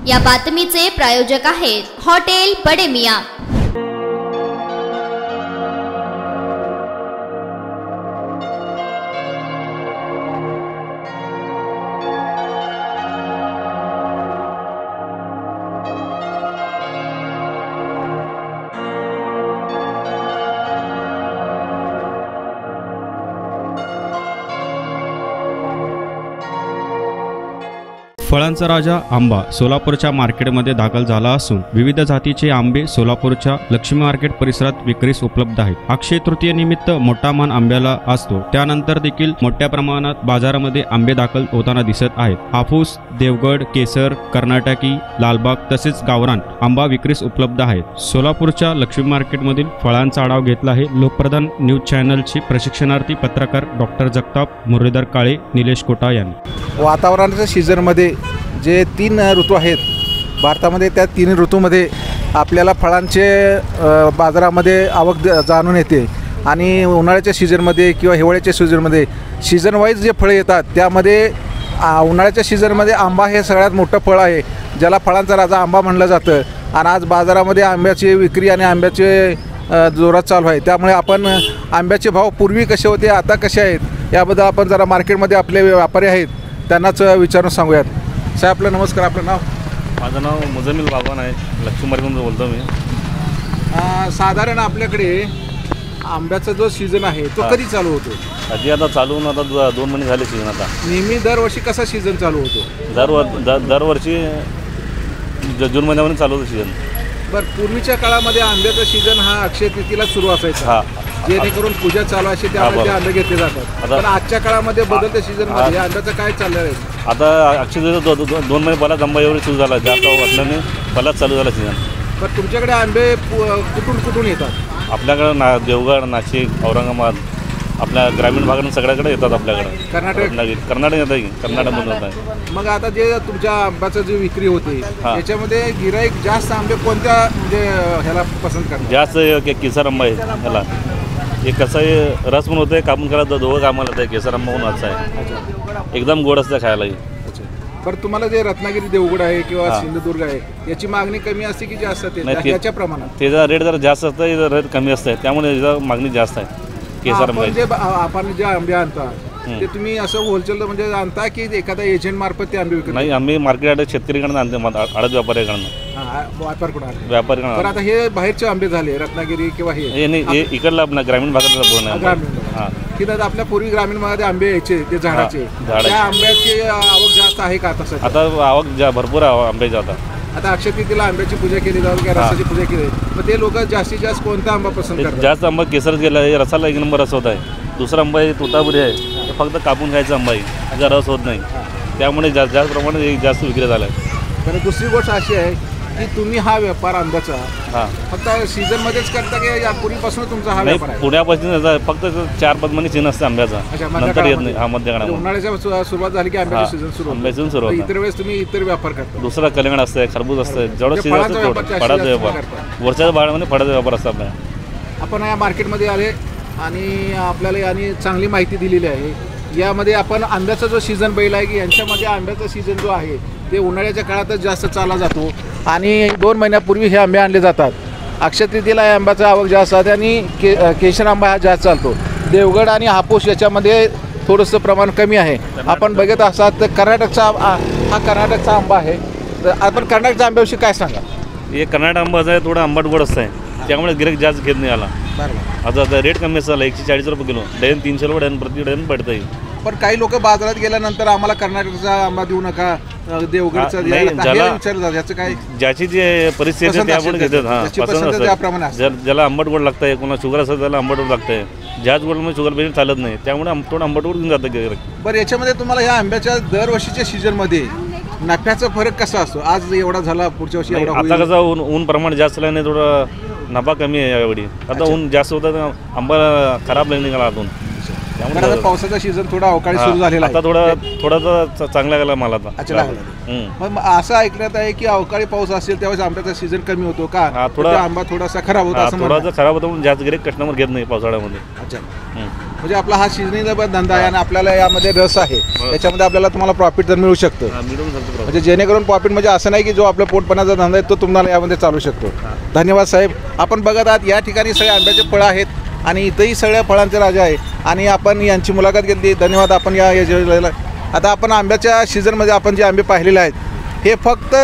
या बातमीचे प्रायोजक आहेत हॉटेल बडे मियां। फळांचा राजा आंबा सोलापूरच्या मार्केटमध्ये दाखल झाला असून विविध जातीचे आंबे सोलापूरच्या लक्ष्मी मार्केट परिसरात विक्रीस उपलब्ध आहेत। अक्षय तृतीय निमित्त मोठा मान आंब्याला असतो, त्यानंतर देखील मोठ्या प्रमाणात बाजारामध्ये आंबे दाखल होताना दिसत आहेत। हापूस, देवगड, केसर, कर्नाटकी, लालबाग तसेच गावरान आंबा विक्रीस उपलब्ध आहेत। सोलापूरच्या लक्ष्मी मार्केटमधील फळांचा आढावा घेतला आहे लोकप्रधान न्यूज चॅनलचे प्रशिक्षणार्थी पत्रकार डॉक्टर जगताप मुरलीधर काळे, निलेश कोटा यांनी। वातावरणाच्या सीझनमध्ये जे 3 ऋतू आहेत भारतामध्ये, त्या 3 ऋतूमध्ये आपल्याला फळांचे बाजारामध्ये आवक जाणून येते। आणि उन्हाळ्याच्या सीझनमध्ये किंवा हिवाळ्याच्या सीझनमध्ये सीझन वाईज जे फळं येतात त्यामध्ये उन्हाळ्याच्या सीझनमध्ये आंबा हे सगळ्यात मोठं फळ आहे, ज्याला फळांचा राजा आंबा म्हणलं जातं। आणि आज बाजारामध्ये आंब्याची विक्री आणि आंब्याचे जोरात चालू आहे। त्यामुळे आपण आंब्याचे भाव पूर्वी कसे होते आता कसे आहेत याबद्दल आपण जरा मार्केटमध्ये आपले व्यापारी आहेत त्यांनाच विचारून सांगूयात। साहेब आपलं नमस्कार, आपलं नाव? माझं नाव मुजमिल बागवान आहे, लक्ष्मी मार्केटमधून बोलतो मी। साधारण आपल्याकडे आंब्याचा जो सीझन आहे तो कधी चालू होतो? आधी आता चालू होऊन आता 2 महिने झाले सीझन। आता नेहमी दरवर्षी कसा सीझन चालू होतो? दरवर्षी जून महिन्यामध्ये चालू होतं सीझन। बरं, पूर्वीच्या काळामध्ये आंब्याचा सीझन हा अक्षय तृतीयेला सुरू असायचा, जेणेकरून पूजा चालू असे त्यामुळे ते आंबे घेतले जातात। पण आजच्या काळामध्ये बदलत्या सीझनमध्ये आंब्याचं काय चाललं आहे? आता अक्षय 2 महिने पहिला आंबा एवढी सुरू झाला, जास्त असल्याने पहिलाच चालू झाला सीझन। पण तुमच्याकडे आंबे कुठून येतात? आपल्याकडं देवगड, नाशिक, औरंगाबाद, आपल्या ग्रामीण भागातून सगळ्याकडे येतात। आपल्याकडे कर्नाटक येतं की कर्नाटकमधून येत आहे। मग आता जे तुमच्या आंब्याचं जी विक्री होते त्याच्यामध्ये गिराईक जास्त आंबे कोणत्या म्हणजे ह्याला पसंत करतात? जास्त केसर आंबा आहे ह्याला। हे कसं आहे, रस पण होतं, कापून करायला दोघं कामाला येतं। केसर आंबा म्हणून असं आहे, एकदम गोड असतं खायलाही। बरं, तुम्हाला जे रत्नागिरी, देवगड आहे किंवा सिंधुदुर्ग आहे याची मागणी कमी असते की जास्त असते? याच्या प्रमाणात त्याचा रेट जरा जास्त असतं, रेट कमी असतं, त्यामुळे याचा मागणी जास्त आहे केसर आंबा। आपण जे आंबे आणता ते तुम्ही असं होलसेल म्हणजे आणता की एखाद्या एजंट मार्फत ते आंबे विकता? नाही, आम्ही मार्केट शेतकरीकडनं आणतो, आडत व्यापाऱ्याकडनं। व्यापारीकडून। आता हे बाहेरचे आंबे झाले रत्नागिरी किंवा हे नाही, इकडला आपला ग्रामीण भागातला तिथं आपल्या पूर्वी ग्रामीण भागात आंबे यायचे ते झाडाचे, त्या आंब्याची आवक जास्त आहे का? तसं आता आवक भरपूर आंब्याची आता अक्षय तृतीयेला आंब्याची पूजा केली जाते किंवा रसाची पूजा केली, मग ते लोक जास्तीत जास्त कोणता आंबा पसंत करतात? जास्त आंबा केसर गेला, रसाला 1 नंबर रस होत आहे। दुसरा आंबा आहे तोतापुरी आहे, फक्त कापून खायचा आंबा आहे, त्याचा रस होत नाही, त्यामुळे जास्त प्रमाणात जास्त विक्री झाला आहे। तर दुसरी गोष्ट अशी आहे की तुम्ही हा व्यापार आंब्याचा फक्त सीझन मध्येच करता की पूर्वीपासून तुमचा हा व्यापार आहे? पुण्यापासून फक्त 4-5 महिने सीझन असते आंब्याचा, नंतर येत नाही। हा, मध्यकाळात उन्हाळ्याच्या सुरुवात झाली की आंब्याचा सीझन सुरू होतो, इतर वेळेस तुम्ही इतर व्यापार करता? दुसरा कलिंगड असतं, खरबूज असतं, जेवढं सीझन असतं तेवढं फळाचा व्यापार, वरच्या भागामध्ये फळाचा व्यापार असतो आपला। आपण या मार्केटमध्ये आले आणि आपल्याला यांनी चांगली माहिती दिलेली आहे। यामध्ये आपण आंब्याचा जो सीझन बघितला आहे की यांच्यामध्ये आंब्याचा सीझन जो आहे ते उन्हाळ्याच्या काळातच जास्त चालला जातो आणि 2 महिन्यापूर्वी हे आंबे आणले जातात। अक्षय तृतीयेला आंब्याचा आवक जास्त आहे आणि केशर आंबा हा जास्त चालतो। देवगड आणि हापूस याच्यामध्ये थोडंसं प्रमाण कमी आहे। आपण बघत असाल तर हा कर्नाटकचा आंबा आहे, तर आपण कर्नाटकच्या आंब्याविषयी काय सांगा? हे कर्नाटक आंबाचा आहे, थोडा आंबट गोड असतं, त्यामुळे गिराईक जास्त घेत नाही आला। आता रेट कमी असतं, 140 रुपये किलो, डझन 300 रुपये डझन प्रति डझन पडतं आहे। पण काही लोक बाजारात गेल्यानंतर आम्हाला कर्नाटकचा आंबा देऊ नका, देवगडचा याचं काय? ज्याची जी परिस्थिती आहे त्यामुळे घेतात। ज्याला आंबट गोड लागतंय, कोणाला शुगर असेल त्याला आंबट गोड लागतंय, ज्याच गोडमध्ये शुगर पेशंट चालत नाही, त्यामुळे थोडं आंबट गोड घेऊन जातं गिराईक। बरं, याच्यामध्ये तुम्हाला या आंब्याच्या दरवर्षीच्या सीझनमध्ये नफ्याचा फरक कसा असतो? आज एवढा झाला, पुढच्या वर्षी एवढा? आता कसं ऊन प्रमाण जास्त नाही, थोडं नफा कमी आहे यावेळी। आता ऊन जास्त होतं, आंबा खराब नाही निघाला आतून। त्यामुळे पावसाचा सीझन थोडा अवकाळी सुरू झालेला आहे. आता थोडासा चांगला गेला मला आता. अच्छा लागला. मग असं ऐकण्यात आहे की अवकाळी पाऊस असेल त्यावेळेस आंब्याचा सीझन कमी होतो का? थोडा आंबा थोडासा खराब होतो असं थोडासा खराब होतो म्हणून जास्त गिऱ्हाईक कस्टमर घेत नाही पावसाळ्यामध्ये. अच्छा. म्हणजे आपला हा सीझनिंगचा धंदा आहे आणि आपल्याला यामध्ये रस आहे, त्याच्यामध्ये आपल्याला तुम्हाला प्रॉफिट तर मिळू शकतं. म्हणजे जेणेकरून प्रॉफिट म्हणजे असं नाही की जो आपल्या पोटपणाचा धंदा आहे तो तुम्हाला यामध्ये चालू शकतो. धन्यवाद साहेब. आपण बघत आहात या ठिकाणी सगळे आंब्याचे फळं आहेत आणि इथंही सगळ्या फळांचे राजा आहे आणि आपण यांची मुलाखत घेतली. धन्यवाद. आपण या आता आपण आंब्याच्या सीझनमध्ये आपण जे आंबे पाहिलेले आहेत हे फक्त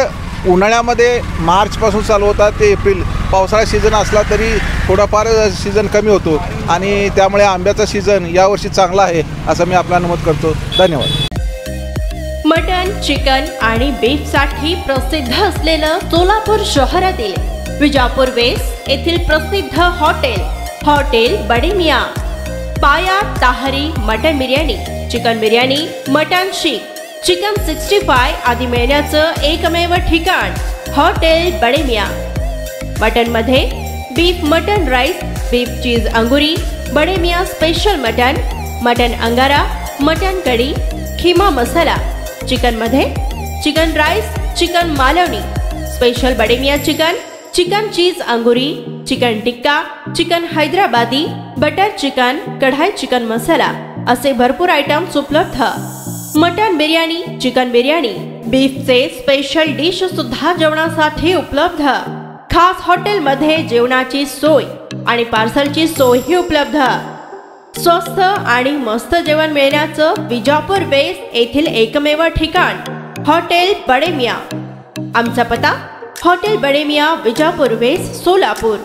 उन्हाळ्यामध्ये मार्चपासून चालू होतात ते एप्रिल. पावसाळा सीझन असला तरी थोडाफार सीझन कमी होतो आणि त्यामुळे आंब्याचा सीझन यावर्षी चांगला आहे असं मी आपला नमूद करतो. धन्यवाद. मटन, चिकन आणि बीफसाठी प्रसिद्ध असलेलं सोलापूर शहरातील विजापूर वेस्ट येथील प्रसिद्ध हॉटेल बडे मियाँ. पाया ताहरी mutton biryani, chicken biryani, mutton seekh, chicken 65 आदी मिळण्याचं एकमेव ठिकाण हॉटेल बडे मियाँ. मटनमध्ये beef mutton rice, beef cheese अंगुरी, बडे मियाँ स्पेशल मटन अंगारा, मटन कढी, खिमा मसाला. चिकनमध्ये chicken rice, chicken Malvani, special Bade Miyan chicken cheese अंगुरी, chicken tikka, chicken Hyderabadi, butter chicken, kadai chicken masala असे भरपूर आयटम्स उपलब्ध. मटन बिर्याणी, चिकन बिर्याणी, बीफचे स्पेशल डिश सुद्धा जेवणासाठी उपलब्ध. खास हॉटेलमध्ये जेवणाची सोय आणि पार्सलची सोयही उपलब्ध. स्वस्त आणि मस्त जेवण मिळण्याचं विजापूर वेस्ट येथील एकमेव ठिकाण हॉटेल बडे मियाँ. आमचा पत्ता हॉटेल बडे मियाँ, विजापूर वेस्ट, सोलापूर.